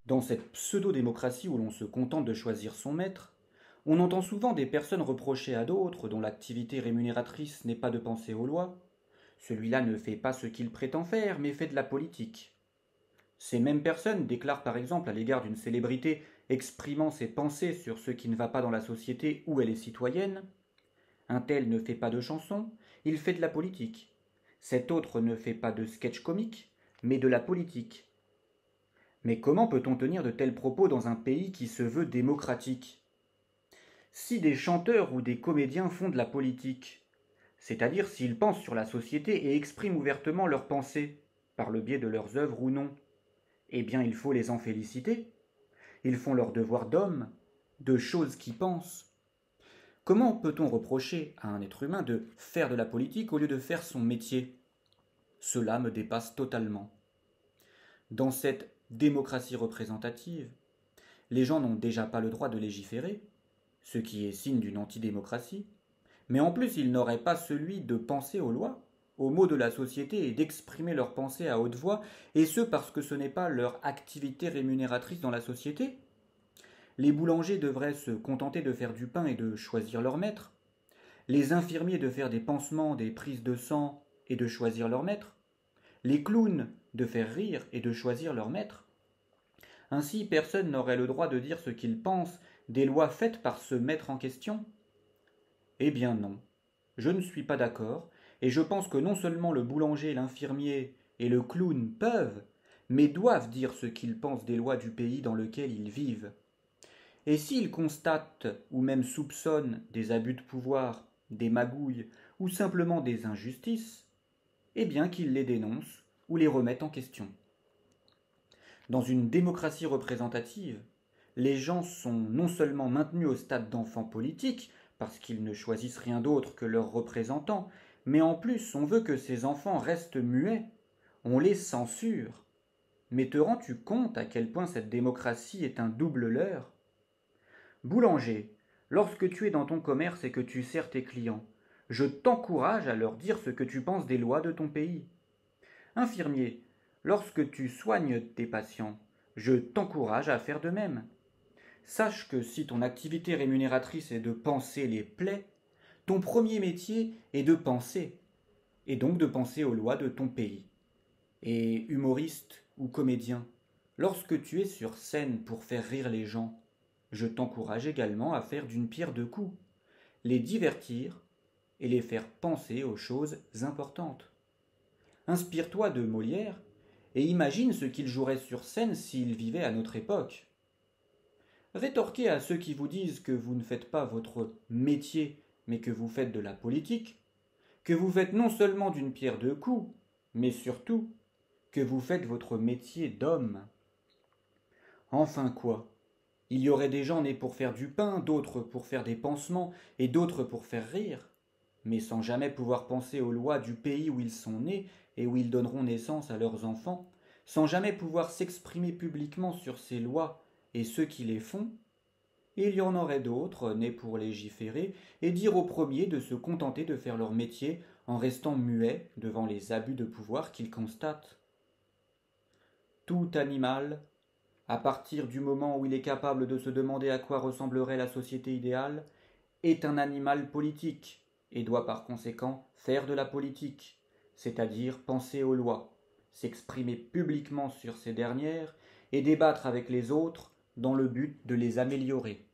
Dans cette pseudo-démocratie où l'on se contente de choisir son maître, on entend souvent des personnes reprocher à d'autres, dont l'activité rémunératrice n'est pas de penser aux lois. Celui-là ne fait pas ce qu'il prétend faire, mais fait de la politique. Ces mêmes personnes déclarent par exemple à l'égard d'une célébrité exprimant ses pensées sur ce qui ne va pas dans la société où elle est citoyenne: un tel ne fait pas de chansons, il fait de la politique. Cet autre ne fait pas de sketch comique, mais de la politique. Mais comment peut-on tenir de tels propos dans un pays qui se veut démocratique? Si des chanteurs ou des comédiens font de la politique, c'est-à-dire s'ils pensent sur la société et expriment ouvertement leurs pensées, par le biais de leurs œuvres ou non, eh bien il faut les en féliciter. Ils font leur devoir d'homme, de choses qui pensent. Comment peut-on reprocher à un être humain de faire de la politique au lieu de faire son métier? Cela me dépasse totalement. Dans cette démocratie représentative, les gens n'ont déjà pas le droit de légiférer, ce qui est signe d'une antidémocratie, mais en plus ils n'auraient pas celui de penser aux lois, aux maux de la société et d'exprimer leurs pensées à haute voix, et ce parce que ce n'est pas leur activité rémunératrice dans la société. Les boulangers devraient se contenter de faire du pain et de choisir leur maître, les infirmiers de faire des pansements, des prises de sang et de choisir leur maître, les clowns de faire rire et de choisir leur maître. Ainsi, personne n'aurait le droit de dire ce qu'il pense des lois faites par ce maître en question. Eh bien non, je ne suis pas d'accord, et je pense que non seulement le boulanger, l'infirmier et le clown peuvent, mais doivent dire ce qu'ils pensent des lois du pays dans lequel ils vivent. Et s'ils constatent ou même soupçonnent des abus de pouvoir, des magouilles ou simplement des injustices, eh bien qu'ils les dénoncent ou les remettent en question. Dans une démocratie représentative, les gens sont non seulement maintenus au stade d'enfants politiques, parce qu'ils ne choisissent rien d'autre que leurs représentants, mais en plus on veut que ces enfants restent muets, on les censure. Mais te rends-tu compte à quel point cette démocratie est un double leurre? Boulanger, lorsque tu es dans ton commerce et que tu sers tes clients, je t'encourage à leur dire ce que tu penses des lois de ton pays. Infirmier, lorsque tu soignes tes patients, je t'encourage à faire de même. Sache que si ton activité rémunératrice est de panser les plaies, ton premier métier est de penser, et donc de penser aux lois de ton pays. Et humoriste ou comédien, lorsque tu es sur scène pour faire rire les gens, je t'encourage également à faire d'une pierre deux coups, les divertir et les faire penser aux choses importantes. Inspire-toi de Molière et imagine ce qu'il jouerait sur scène s'il vivait à notre époque. Rétorquez à ceux qui vous disent que vous ne faites pas votre métier, mais que vous faites de la politique, que vous faites non seulement d'une pierre deux coups, mais surtout que vous faites votre métier d'homme. Enfin quoi? Il y aurait des gens nés pour faire du pain, d'autres pour faire des pansements, et d'autres pour faire rire, mais sans jamais pouvoir penser aux lois du pays où ils sont nés et où ils donneront naissance à leurs enfants, sans jamais pouvoir s'exprimer publiquement sur ces lois et ceux qui les font. Et il y en aurait d'autres nés pour légiférer et dire aux premiers de se contenter de faire leur métier en restant muets devant les abus de pouvoir qu'ils constatent. Tout animal, à partir du moment où il est capable de se demander à quoi ressemblerait la société idéale, est un animal politique et doit par conséquent faire de la politique, c'est-à-dire penser aux lois, s'exprimer publiquement sur ces dernières et débattre avec les autres dans le but de les améliorer.